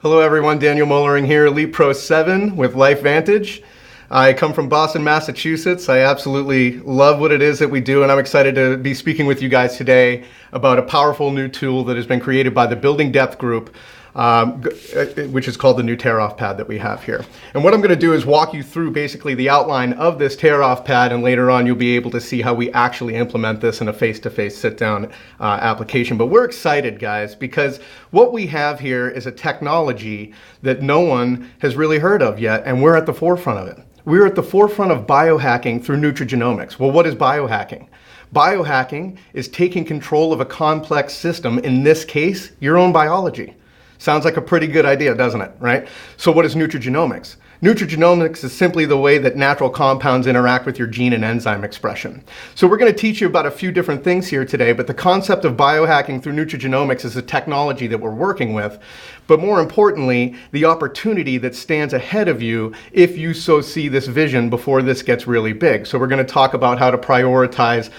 Hello everyone, Daniel Moellering here, Elite Pro 7 with Lifevantage. I come from Boston, Massachusetts. I absolutely love what it is that we do, and I'm excited to be speaking with you guys today about a powerful new tool that has been created by the Building Depth Group, which is called the new TearOff pad that we have here. And what I'm going to do is walk you through basically the outline of this TearOff pad, and later on you'll be able to see how we actually implement this in a face-to-face sit-down application. But we're excited, guys, because what we have here is a technology that no one has really heard of yet, and we're at the forefront of it. We're at the forefront of biohacking through nutrigenomics. Well, what is biohacking? Biohacking is taking control of a complex system, in this case, your own biology. Sounds like a pretty good idea, doesn't it, right? So what is nutrigenomics? Nutrigenomics is simply the way that natural compounds interact with your gene and enzyme expression. So we're going to teach you about a few different things here today, but the concept of biohacking through nutrigenomics is a technology that we're working with, but more importantly, the opportunity that stands ahead of you if you so see this vision before this gets really big. So we're going to talk about how to prioritize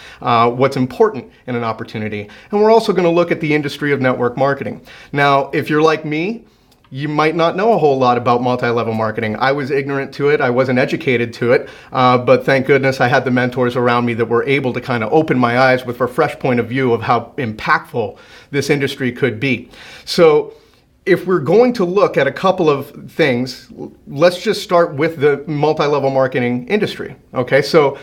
what's important in an opportunity, and we're also going to look at the industry of network marketing. Now, if you're like me, you might not know a whole lot about multi-level marketing. I was ignorant to it. I wasn't educated to it, but thank goodness I had the mentors around me that were able to kind of open my eyes with a fresh point of view of how impactful this industry could be. So if we're going to look at a couple of things, let's just start with the multi-level marketing industry. Okay, so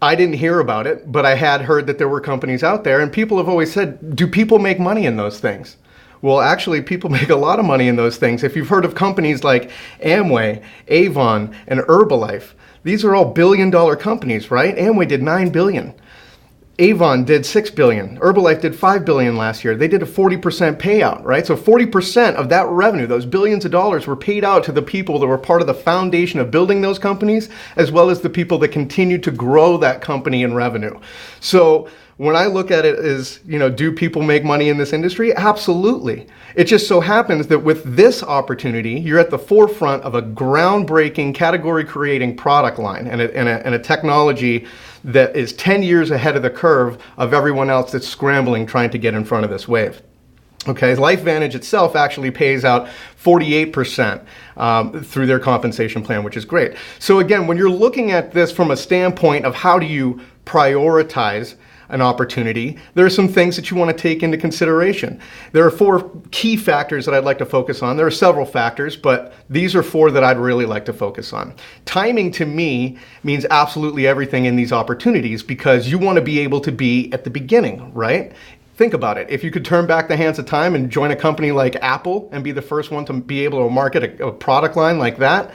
I didn't hear about it, but I had heard that there were companies out there, and people have always said, do people make money in those things? Well, actually, people make a lot of money in those things. If you've heard of companies like Amway, Avon, and Herbalife, these are all billion-dollar companies, right? Amway did $9 billion. Avon did $6 billion. Herbalife did $5 billion last year. They did a 40% payout, right? So 40% of that revenue, those billions of dollars, were paid out to the people that were part of the foundation of building those companies, as well as the people that continue to grow that company in revenue. So when I look at it as, do people make money in this industry? Absolutely. It just so happens that with this opportunity, you're at the forefront of a groundbreaking, category-creating product line and a technology that is 10 years ahead of the curve of everyone else that's scrambling trying to get in front of this wave. Okay, Lifevantage itself actually pays out 48% through their compensation plan, which is great. So again, when you're looking at this from a standpoint of how do you prioritize an opportunity, there are some things that you want to take into consideration. There are 4 key factors that I'd like to focus on. There are several factors, but these are 4 that I'd really like to focus on. Timing to me means absolutely everything in these opportunities, because you want to be able to be at the beginning, right? Think about it. If you could turn back the hands of time and join a company like Apple and be the first one to be able to market a product line like that,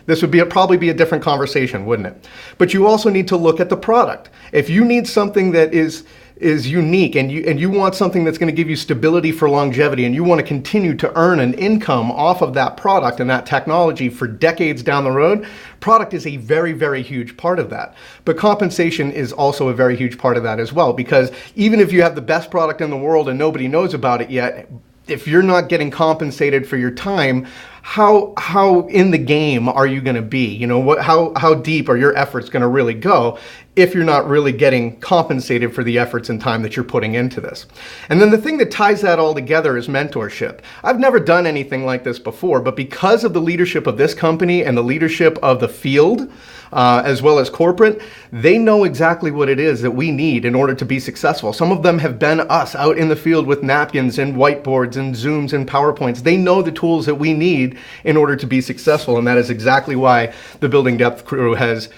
this would probably be a different conversation, wouldn't it? But you also need to look at the product. If you need something that is unique and you want something that's going to give you stability for longevity, and you want to continue to earn an income off of that product and that technology for decades down the road, product is a very, very huge part of that. But compensation is also a very huge part of that as well, because even if you have the best product in the world and nobody knows about it yet, if you're not getting compensated for your time, how in the game are you going to be? How deep are your efforts going to really go if you're not really getting compensated for the efforts and time that you're putting into this? And then the thing that ties that all together is mentorship. I've never done anything like this before, but because of the leadership of this company and the leadership of the field, as well as corporate, they know exactly what it is that we need in order to be successful. Some of them have been us out in the field with napkins and whiteboards and Zooms and PowerPoints. They know the tools that we need in order to be successful, and that is exactly why the Building Depth crew has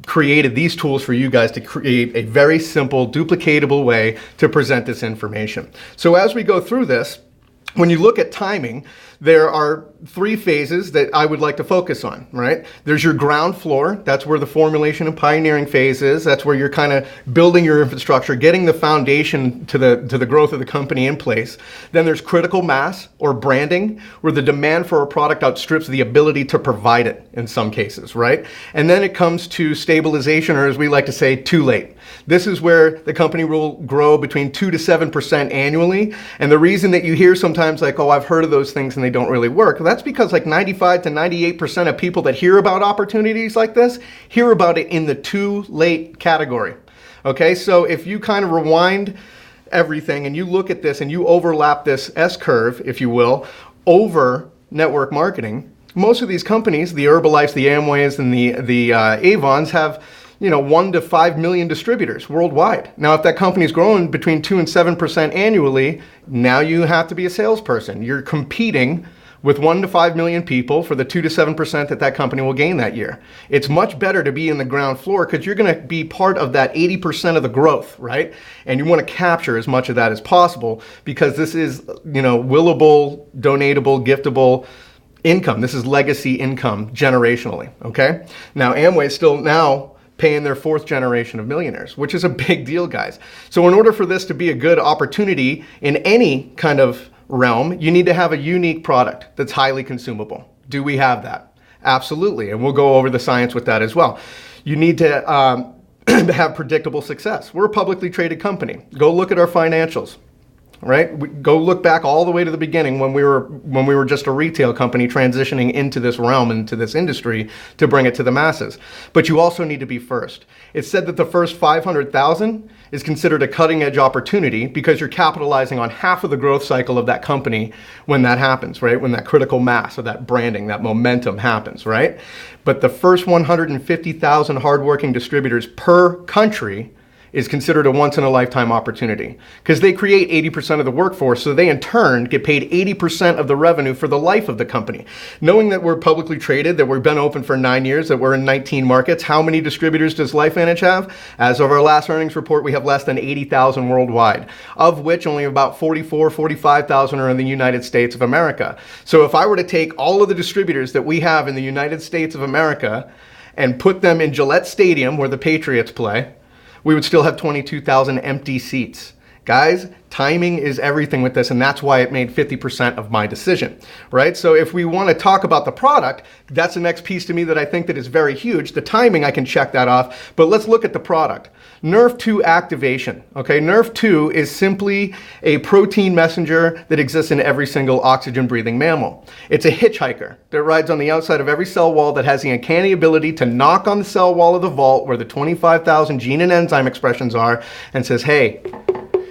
created these tools for you guys to create a very simple, duplicatable way to present this information. So as we go through this, when you look at timing, there are 3 phases that I would like to focus on, right? There's your ground floor. That's where the formulation and pioneering phase is. That's where you're kind of building your infrastructure, getting the foundation to the growth of the company in place. Then there's critical mass or branding, where the demand for a product outstrips the ability to provide it in some cases, right? And then it comes to stabilization, or as we like to say, too late. This is where the company will grow between 2 to 7% annually. And the reason that you hear sometimes like, oh, I've heard of those things and they don't really work, that's because like 95 to 98% of people that hear about opportunities like this hear about it in the too late category. Okay, so if you kind of rewind everything and you look at this and you overlap this S curve, if you will, over network marketing, most of these companies, the Herbalifes, the Amways, and the Avons have 1 to 5 million distributors worldwide. Now, if that company's growing between 2 and 7% annually, now you have to be a salesperson. You're competing with 1 to 5 million people for the 2 to 7% that company will gain that year. It's much better to be in the ground floor because you're going to be part of that 80% of the growth, right? And you want to capture as much of that as possible because this is, willable, donatable, giftable income. This is legacy income generationally, okay? Now, Amway is still now paying their 4th generation of millionaires, which is a big deal, guys. So in order for this to be a good opportunity in any kind of realm, you need to have a unique product that's highly consumable. Do we have that? Absolutely, and we'll go over the science with that as well. You need to have predictable success. We're a publicly traded company. Go look at our financials. Right? Go look back all the way to the beginning when we were just a retail company transitioning into this realm, into this industry to bring it to the masses. But you also need to be first. It's said that the first 500,000 is considered a cutting edge opportunity because you're capitalizing on half of the growth cycle of that company when that happens, right? When that critical mass of that branding, that momentum happens, right? But the first 150,000 hardworking distributors per country is considered a once-in-a-lifetime opportunity because they create 80% of the workforce, so they in turn get paid 80% of the revenue for the life of the company. Knowing that we're publicly traded, that we've been open for 9 years, that we're in 19 markets, how many distributors does Lifevantage have? As of our last earnings report, we have less than 80,000 worldwide, of which only about 45,000 are in the United States of America. So if I were to take all of the distributors that we have in the United States of America and put them in Gillette Stadium where the Patriots play, we would still have 22,000 empty seats. Guys, timing is everything with this, and that's why it made 50% of my decision, right? So if we want to talk about the product, that's the next piece to me that I think that is very huge. The timing, I can check that off, but let's look at the product. Nerve2 activation, okay? Nerve2 is simply a protein messenger that exists in every single oxygen-breathing mammal. It's a hitchhiker that rides on the outside of every cell wall that has the uncanny ability to knock on the cell wall of the vault where the 25,000 gene and enzyme expressions are and says, hey,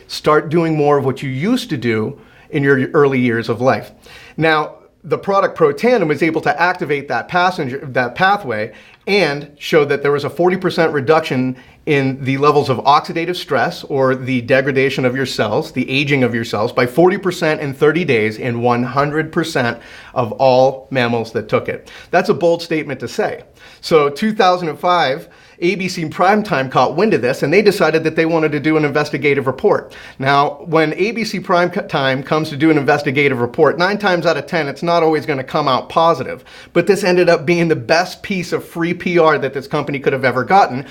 start doing more of what you used to do in your early years of life. Now, the product Protandim was able to activate that pathway and showed that there was a 40% reduction in the levels of oxidative stress, or the degradation of your cells, the aging of your cells, by 40% in 30 days in 100% of all mammals that took it. That's a bold statement to say. So 2005, ABC Primetime caught wind of this, and they decided that they wanted to do an investigative report. Now, when ABC Primetime comes to do an investigative report, 9 times out of 10, it's not always going to come out positive. But this ended up being the best piece of free PR that this company could have ever gotten.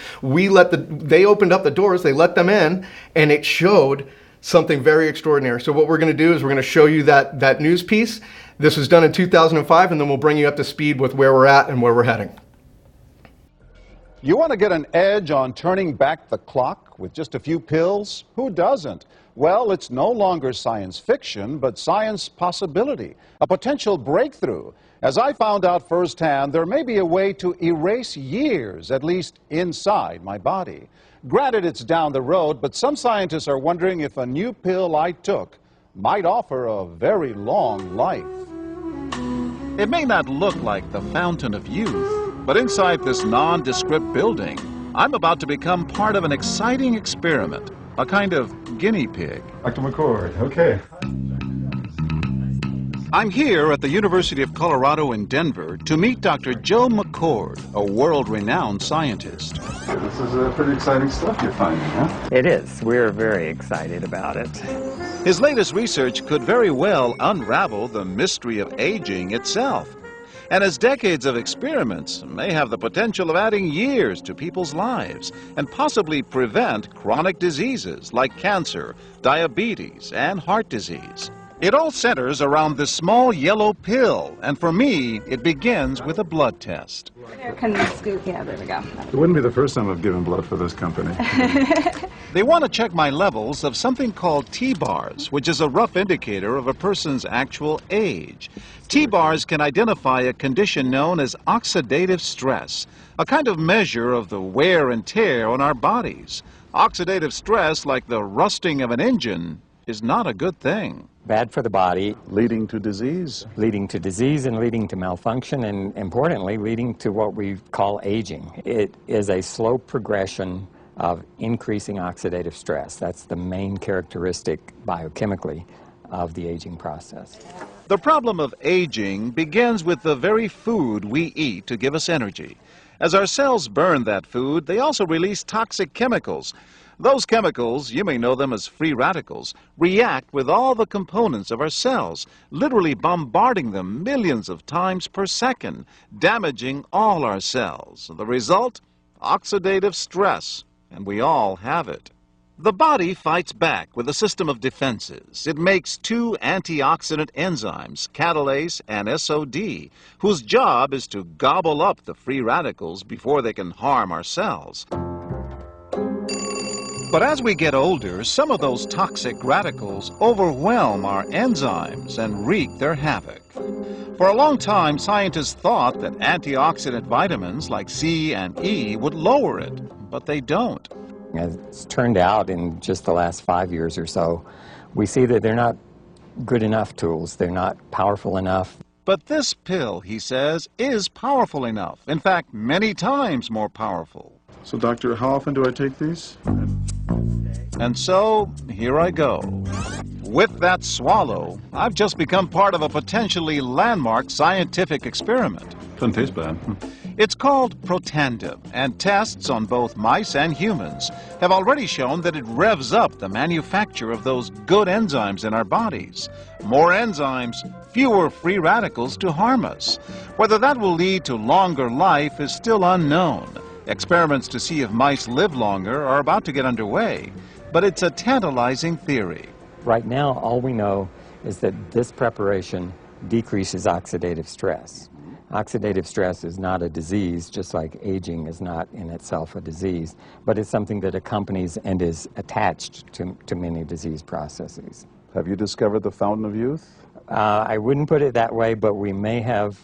They opened up the doors, they let them in, and it showed something very extraordinary. So what we're going to do is we're going to show you that news piece. This was done in 2005, and then we'll bring you up to speed with where we're at and where we're heading. You want to get an edge on turning back the clock with just a few pills? Who doesn't? Well, it's no longer science fiction, but science possibility, a potential breakthrough. As I found out firsthand, there may be a way to erase years, at least inside my body. Granted, it's down the road, but some scientists are wondering if a new pill I took might offer a very long life. It may not look like the fountain of youth, but inside this nondescript building, I'm about to become part of an exciting experiment, a kind of guinea pig. Dr. McCord, okay. I'm here at the University of Colorado in Denver to meet Dr. Joe McCord, a world-renowned scientist. This is pretty exciting stuff you're finding, huh? It is. We're very excited about it. His latest research could very well unravel the mystery of aging itself. And his decades of experiments may have the potential of adding years to people's lives and possibly prevent chronic diseases like cancer, diabetes, and heart disease. It all centers around this small yellow pill, and for me, it begins with a blood test. Can we scoop? Yeah, there we go. It wouldn't be the first time I've given blood for this company. They want to check my levels of something called T-bars, which is a rough indicator of a person's actual age. T-bars can identify a condition known as oxidative stress, a kind of measure of the wear and tear on our bodies. Oxidative stress, like the rusting of an engine, is not a good thing. Bad for the body, Leading to disease. leading to disease and leading to malfunction, and importantly, leading to what we call aging. It is a slow progression of increasing oxidative stress. That's the main characteristic biochemically of the aging process. The problem of aging begins with the very food we eat to give us energy. As our cells burn that food, they also release toxic chemicals. Those chemicals, you may know them as free radicals, react with all the components of our cells, literally bombarding them millions of times per second, damaging all our cells. The result? Oxidative stress, and we all have it. The body fights back with a system of defenses. It makes two antioxidant enzymes, catalase and SOD, whose job is to gobble up the free radicals before they can harm our cells. But as we get older, some of those toxic radicals overwhelm our enzymes and wreak their havoc. For a long time, scientists thought that antioxidant vitamins like C and E would lower it, but they don't. As it's turned out in just the last 5 years or so, we see that they're not good enough tools. They're not powerful enough. But this pill, he says, is powerful enough. In fact, many times more powerful. So, doctor, how often do I take these? And so, here I go. With that swallow, I've just become part of a potentially landmark scientific experiment. Doesn't taste bad. It's called Protandim, and tests on both mice and humans have already shown that it revs up the manufacture of those good enzymes in our bodies. More enzymes, fewer free radicals to harm us. Whether that will lead to longer life is still unknown. Experiments to see if mice live longer are about to get underway, but it's a tantalizing theory. Right now, all we know is that this preparation decreases oxidative stress. Oxidative stress is not a disease, just like aging is not in itself a disease, but it's something that accompanies and is attached to many disease processes. Have you discovered the fountain of youth? I wouldn't put it that way, but we may have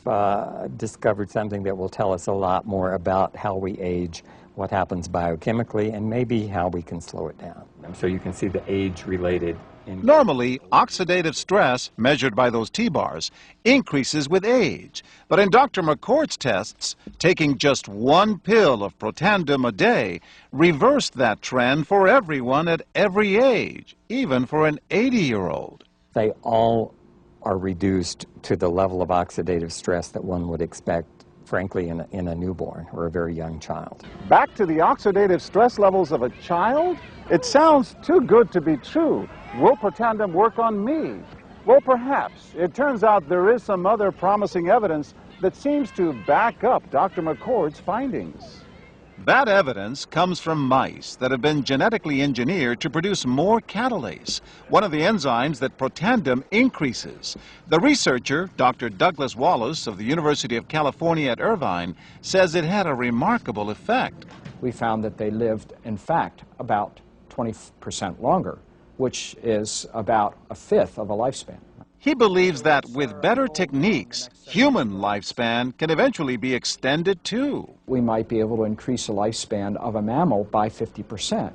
discovered something that will tell us a lot more about how we age, what happens biochemically, and maybe how we can slow it down. So you can see the age-related. Normally, oxidative stress, measured by those T-bars, increases with age. But in Dr. McCord's tests, taking just one pill of Protandim a day reversed that trend for everyone at every age, even for an 80-year-old. They all are reduced to the level of oxidative stress that one would expect, frankly, in a newborn or a very young child. Back to the oxidative stress levels of a child? It sounds too good to be true. Will Protandim work on me? Well, perhaps. It turns out there is some other promising evidence that seems to back up Dr. McCord's findings. That evidence comes from mice that have been genetically engineered to produce more catalase, one of the enzymes that Protandim increases. The researcher, Dr. Douglas Wallace of the University of California at Irvine, says it had a remarkable effect. We found that they lived, in fact, about 20% longer, which is about a fifth of a lifespan. He believes that with better techniques, human lifespan can eventually be extended too. We might be able to increase the lifespan of a mammal by 50%.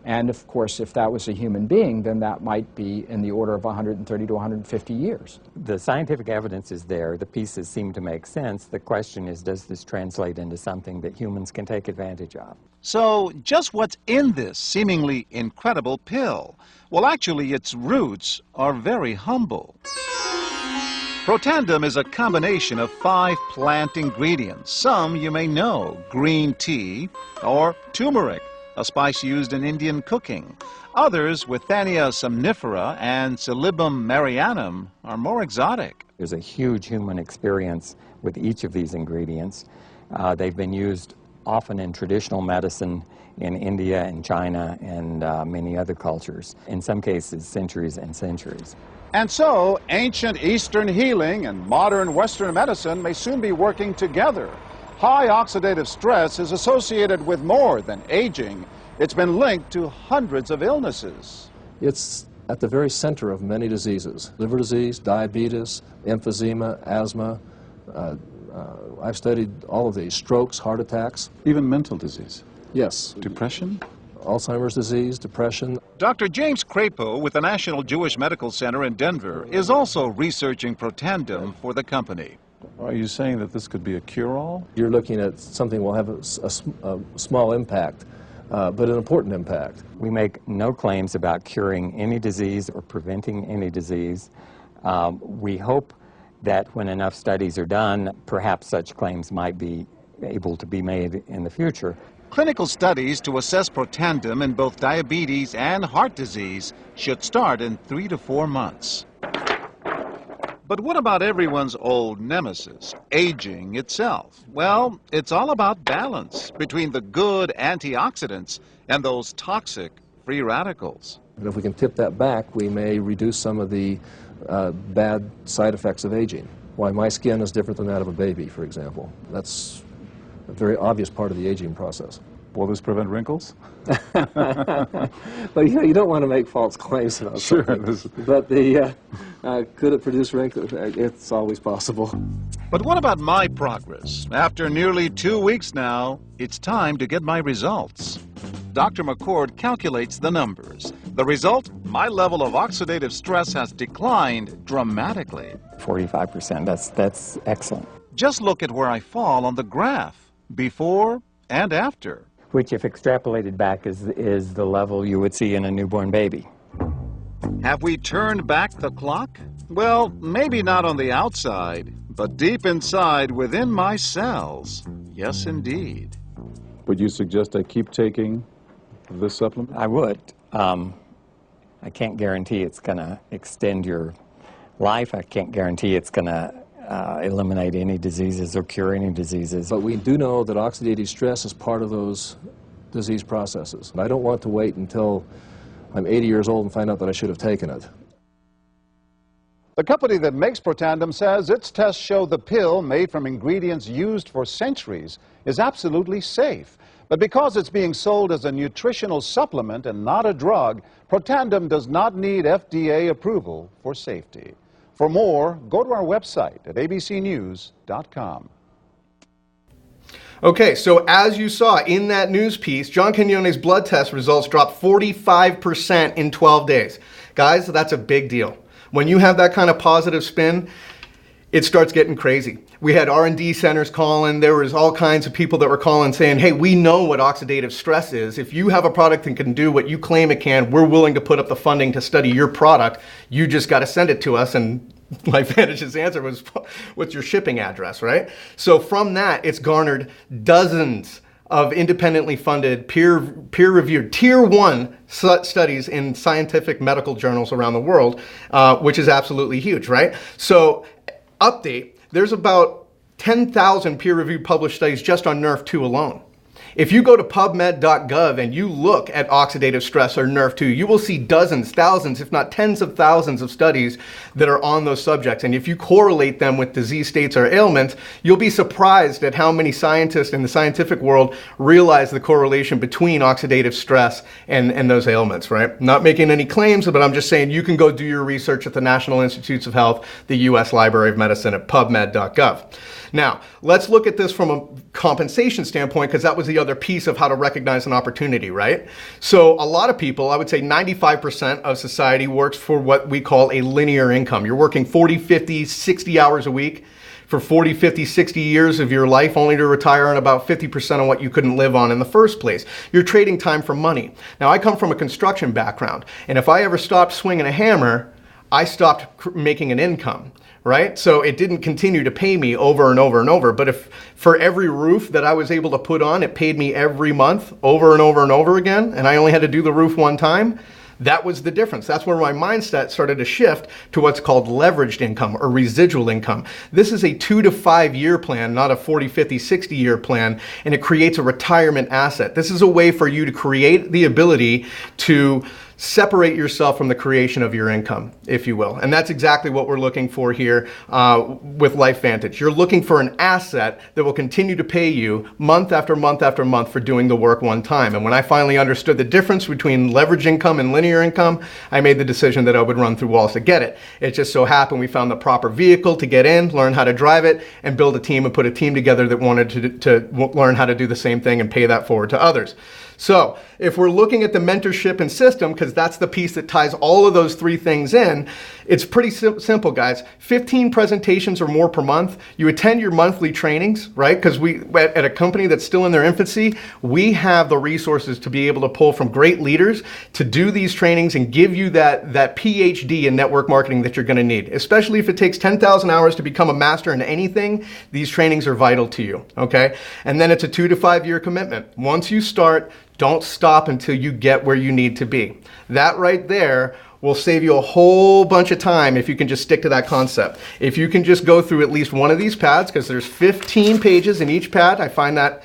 And of course, if that was a human being, then that might be in the order of 130 to 150 years. The scientific evidence is there. The pieces seem to make sense. The question is, does this translate into something that humans can take advantage of? So, just what's in this seemingly incredible pill? Well, actually, its roots are very humble. Protandim is a combination of 5 plant ingredients. Some you may know: green tea or turmeric, a spice used in Indian cooking. Others, Withania somnifera and Silybum marianum, are more exotic. There's a huge human experience with each of these ingredients. They've been used often in traditional medicine in India and China and many other cultures, in some cases centuries and centuries. And so, ancient Eastern healing and modern Western medicine may soon be working together. High oxidative stress is associated with more than aging. It's been linked to hundreds of illnesses. It's at the very center of many diseases: liver disease, diabetes, emphysema, asthma. I've studied all of these: strokes, heart attacks. Even mental disease. Yes. Depression? Alzheimer's disease, depression. Dr. James Crapo with the National Jewish Medical Center in Denver is also researching Protandim for the company. Are you saying that this could be a cure-all? You're looking at something will have a small impact, but an important impact. We make no claims about curing any disease or preventing any disease. We hope that when enough studies are done, perhaps such claims might be able to be made in the future. Clinical studies to assess Protandim in both diabetes and heart disease should start in 3 to 4 months. But what about everyone's old nemesis, aging itself? Well, it's all about balance between the good antioxidants and those toxic free radicals. And if we can tip that back, we may reduce some of the bad side effects of aging. Why my skin is different than that of a baby, for example. That's a very obvious part of the aging process. Will this prevent wrinkles? Well, you don't want to make false claims about something. But could it produce wrinkles? It's always possible. But what about my progress? After nearly 2 weeks now, it's time to get my results. Dr. McCord calculates the numbers. The result, my level of oxidative stress has declined dramatically. 45%, that's excellent. Just look at where I fall on the graph, before and after. Which, if extrapolated back, is the level you would see in a newborn baby. Have we turned back the clock? Well, maybe not on the outside, but deep inside within my cells. Yes, indeed. Would you suggest I keep taking this supplement? I would. I can't guarantee it's going to extend your life. I can't guarantee it's going to eliminate any diseases or cure any diseases. But we do know that oxidative stress is part of those disease processes. I don't want to wait until I'm 80 years old and find out that I should have taken it. The company that makes Protandim says its tests show the pill, made from ingredients used for centuries, is absolutely safe. But because it's being sold as a nutritional supplement and not a drug, Protandim does not need FDA approval for safety. For more, go to our website at abcnews.com. Okay, so as you saw in that news piece, John Quinones' blood test results dropped 45% in 12 days. Guys, that's a big deal. When you have that kind of positive spin, it starts getting crazy. We had R&D centers calling. There was all kinds of people that were calling saying, hey, we know what oxidative stress is. If you have a product that can do what you claim it can, we're willing to put up the funding to study your product. You just got to send it to us. And Lifevantage's answer was, what's your shipping address, right? So from that, it's garnered dozens of independently funded, peer-reviewed, Tier 1 studies in scientific medical journals around the world, which is absolutely huge, right? So update, there's about 10,000 peer-reviewed published studies just on NRF2 alone. If you go to pubmed.gov and you look at oxidative stress or NRF2, you will see dozens, thousands, if not tens of thousands of studies that are on those subjects. And if you correlate them with disease states or ailments, you'll be surprised at how many scientists in the scientific world realize the correlation between oxidative stress and those ailments, right? Not making any claims, but I'm just saying you can go do your research at the National Institutes of Health, the US Library of Medicine at pubmed.gov. Now, let's look at this from a compensation standpoint, because that was the other piece of how to recognize an opportunity, right? So a lot of people, I would say 95% of society works for what we call a linear income. You're working 40, 50, 60 hours a week for 40, 50, 60 years of your life, only to retire on about 50% of what you couldn't live on in the first place. You're trading time for money. Now, I come from a construction background, and if I ever stopped swinging a hammer, I stopped making an income. Right? So it didn't continue to pay me over and over and over. But if for every roof that I was able to put on, it paid me every month over and over and over again, and I only had to do the roof one time, that was the difference. That's where my mindset started to shift to what's called leveraged income or residual income. This is a 2 to 5 year plan, not a 40, 50, 60 year plan, and it creates a retirement asset. This is a way for you to create the ability to separate yourself from the creation of your income, if you will. And that's exactly what we're looking for here with Lifevantage. You're looking for an asset that will continue to pay you month after month after month for doing the work one time. And when I finally understood the difference between leverage income and linear income, I made the decision that I would run through walls to get it. It just so happened we found the proper vehicle to get in, learn how to drive it, and build a team and put a team together that wanted to learn how to do the same thing and pay that forward to others. So if we're looking at the mentorship and system, because that's the piece that ties all of those three things in, it's pretty simple, guys. 15 presentations or more per month. You attend your monthly trainings, right? Because we, at a company that's still in their infancy, we have the resources to be able to pull from great leaders to do these trainings and give you that PhD in network marketing that you're going to need. Especially if it takes 10,000 hours to become a master in anything, these trainings are vital to you, okay? And then it's a 2 to 5 year commitment. Once you start, don't stop until you get where you need to be. That right there will save you a whole bunch of time if you can just stick to that concept. If you can just go through at least one of these pads, because there's 15 pages in each pad. I find that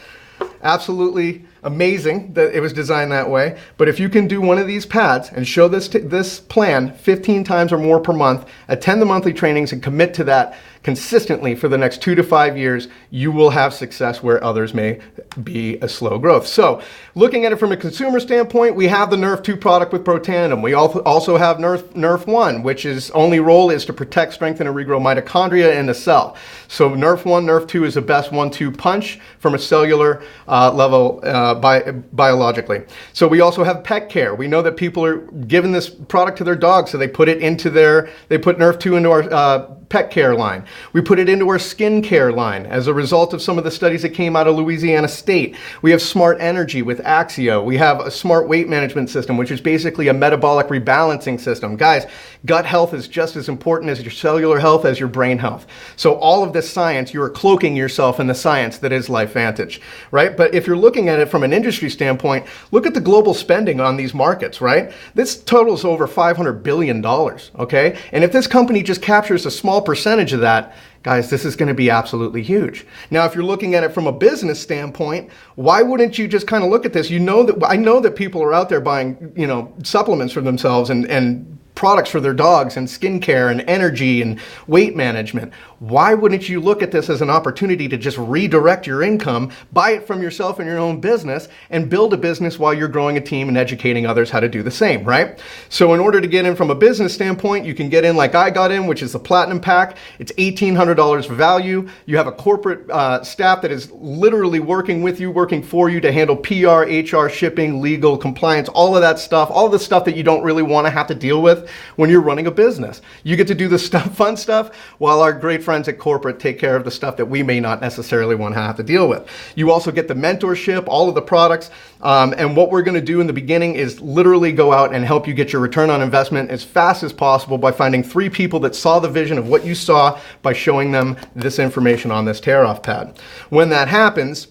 absolutely amazing that it was designed that way. But if you can do one of these pads and show this plan 15 times or more per month, attend the monthly trainings and commit to that consistently for the next 2 to 5 years, you will have success where others may be a slow growth. So looking at it from a consumer standpoint, we have the Nerf 2 product with Protandim. We also have Nerf 1, which is only role is to protect, strengthen, and regrow mitochondria in the cell. So Nerf 1, Nerf 2 is the best 1-2 punch from a cellular level biologically. So we also have pet care. We know that people are giving this product to their dogs, so they put Nerf 2 into our pet care line. We put it into our skin care line as a result of some of the studies that came out of Louisiana State. We have Smart Energy with Axio. We have a smart weight management system, which is basically a metabolic rebalancing system. Guys, gut health is just as important as your cellular health as your brain health. So all of this science, you are cloaking yourself in the science that is Lifevantage, right? But if you're looking at it from an industry standpoint, look at the global spending on these markets, right? This totals over $500 billion, okay? And if this company just captures a small percentage of that, guys, this is going to be absolutely huge. Now, if you're looking at it from a business standpoint, why wouldn't you just kind of look at this? I know that people are out there buying, supplements for themselves and products for their dogs and skincare and energy and weight management. Why wouldn't you look at this as an opportunity to just redirect your income, buy it from yourself in your own business, and build a business while you're growing a team and educating others how to do the same, right? So in order to get in from a business standpoint, you can get in like I got in, which is the Platinum Pack. It's $1,800 value. You have a corporate staff that is literally working with you, working for you to handle PR, HR, shipping, legal, compliance, all of that stuff, all the stuff that you don't really want to have to deal with when you're running a business. You get to do the fun stuff while our great friends at corporate take care of the stuff that we may not necessarily want to have to deal with. You also get the mentorship, all of the products, and what we're going to do in the beginning is literally go out and help you get your return on investment as fast as possible by finding 3 people that saw the vision of what you saw by showing them this information on this TearOff pad. When that happens,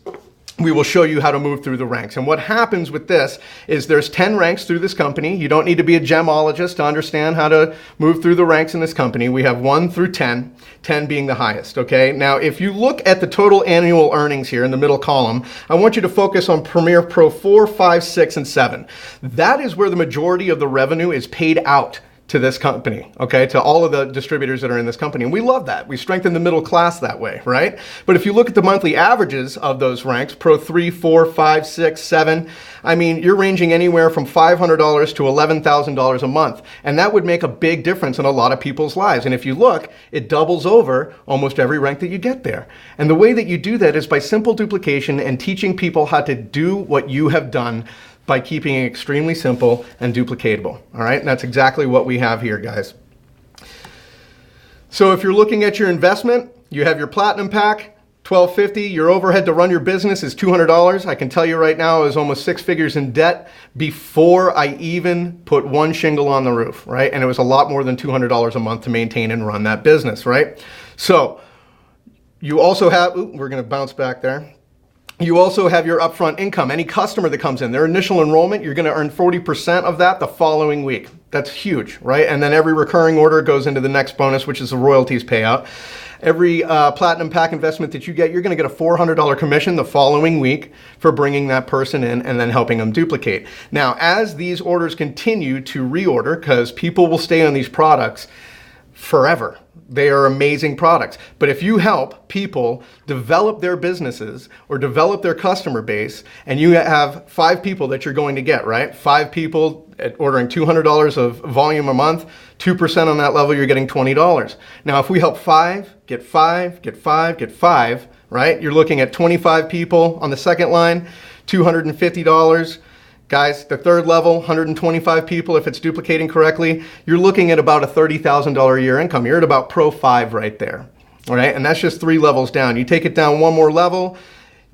we will show you how to move through the ranks. And what happens with this is there's 10 ranks through this company. You don't need to be a gemologist to understand how to move through the ranks in this company. We have 1 through 10, 10 being the highest, okay? Now, if you look at the total annual earnings here in the middle column, I want you to focus on Premier Pro 4, 5, 6, and 7. That is where the majority of the revenue is paid out to this company, okay, to all of the distributors that are in this company. And we love that. We strengthen the middle class that way, right? But if you look at the monthly averages of those ranks, Pro 3, 4, 5, 6, 7, I mean, you're ranging anywhere from $500 to $11,000 a month. And that would make a big difference in a lot of people's lives. And if you look, it doubles over almost every rank that you get there. And the way that you do that is by simple duplication and teaching people how to do what you have done by keeping it extremely simple and duplicatable. All right, and that's exactly what we have here, guys. So if you're looking at your investment, you have your Platinum Pack, $1,250. Your overhead to run your business is $200. I can tell you right now, I was almost 6 figures in debt before I even put 1 shingle on the roof, right? And it was a lot more than $200 a month to maintain and run that business, right? So you also have, we're going to bounce back there. You also have your upfront income. Any customer that comes in, their initial enrollment, you're going to earn 40% of that the following week. That's huge, right? And then every recurring order goes into the next bonus, which is the royalties payout. Every Platinum Pack investment that you get, you're going to get a $400 commission the following week for bringing that person in and then helping them duplicate. Now, as these orders continue to reorder, because people will stay on these products forever. They are amazing products. But if you help people develop their businesses or develop their customer base, and you have 5 people that you're going to get, right? 5 people at ordering $200 of volume a month, 2% on that level, you're getting $20. Now, if we help 5, get 5, get 5, get 5, right? You're looking at 25 people on the second line, $250. Guys, the third level, 125 people, if it's duplicating correctly, you're looking at about a $30,000 a year income. You're at about Pro 5 right there, all right? And that's just 3 levels down. You take it down 1 more level,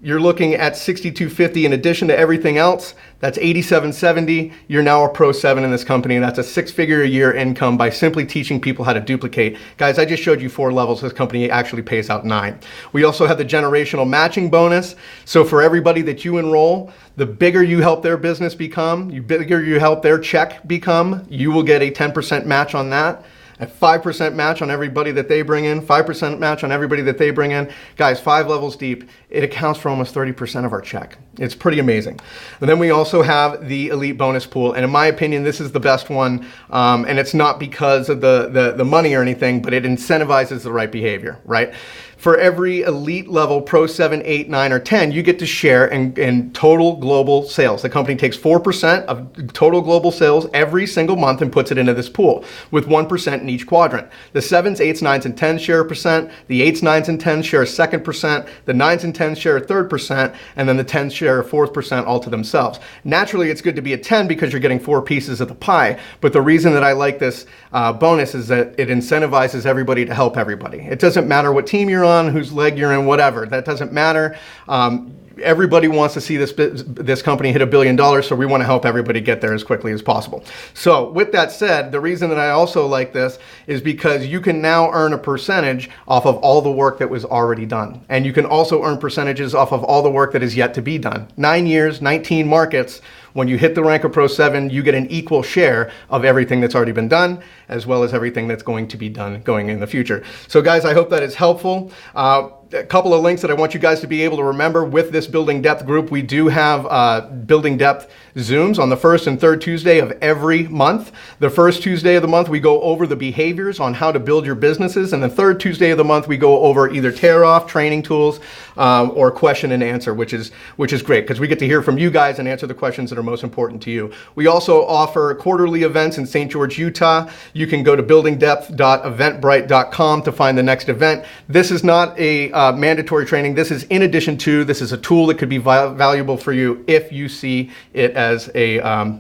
you're looking at 6,250 in addition to everything else. That's 8,770. You're now a Pro 7 in this company. That's a 6-figure a year income by simply teaching people how to duplicate. Guys, I just showed you 4 levels. This company actually pays out 9. We also have the generational matching bonus. So for everybody that you enroll, the bigger you help their business become, the bigger you help their check become, you will get a 10% match on that. A 5% match on everybody that they bring in, 5% match on everybody that they bring in. Guys, 5 levels deep, it accounts for almost 30% of our check. It's pretty amazing. And then we also have the elite bonus pool. And in my opinion, this is the best one. And it's not because of the money or anything, but it incentivizes the right behavior, right? For every elite level, Pro 7, 8, 9, or 10, you get to share in total global sales. The company takes 4% of total global sales every single month and puts it into this pool with 1% in each quadrant. The 7s, 8s, 9s, and 10s share a percent. The 8s, 9s, and 10s share a second percent. The 9s and 10s share a third percent. And then the 10s share a fourth percent all to themselves. Naturally, it's good to be a 10 because you're getting 4 pieces of the pie. But the reason that I like this bonus is that it incentivizes everybody to help everybody. It doesn't matter what team you're on, whose leg you're in, whatever. That doesn't matter. Everybody wants to see this company hit $1 billion, so we want to help everybody get there as quickly as possible. So with that said, the reason that I also like this is because you can now earn a percentage off of all the work that was already done. And you can also earn percentages off of all the work that is yet to be done. 9 years, 19 markets. When you hit the rank of Pro 7, you get an equal share of everything that's already been done, as well as everything that's going to be done going in the future. So guys, I hope that is helpful. A couple of links that I want you guys to be able to remember with this Building Depth group. We do have Building Depth Zooms on the first and third Tuesday of every month. The first Tuesday of the month, we go over the behaviors on how to build your businesses. And the third Tuesday of the month, we go over either TearOff, training tools, or question and answer, which is great because we get to hear from you guys and answer the questions that are most important to you. We also offer quarterly events in St. George, Utah. You can go to buildingdepth.eventbrite.com to find the next event. This is not a mandatory training. This is in addition to, this is a tool that could be valuable for you if you see it as a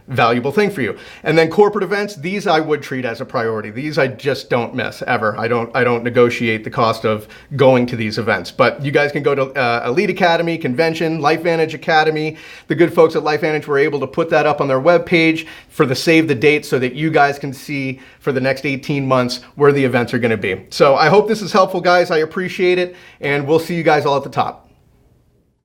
valuable thing for you. And then corporate events, these I would treat as a priority. These I just don't miss ever. I don't negotiate the cost of going to these events. But you guys can go to Elite Academy, Convention, Lifevantage Academy. The good folks at Lifevantage were able to put that up on their webpage for the save the date so that you guys can see for the next 18 months where the events are going to be. So I hope this is helpful, guys. I appreciate it, and we'll see you guys all at the top.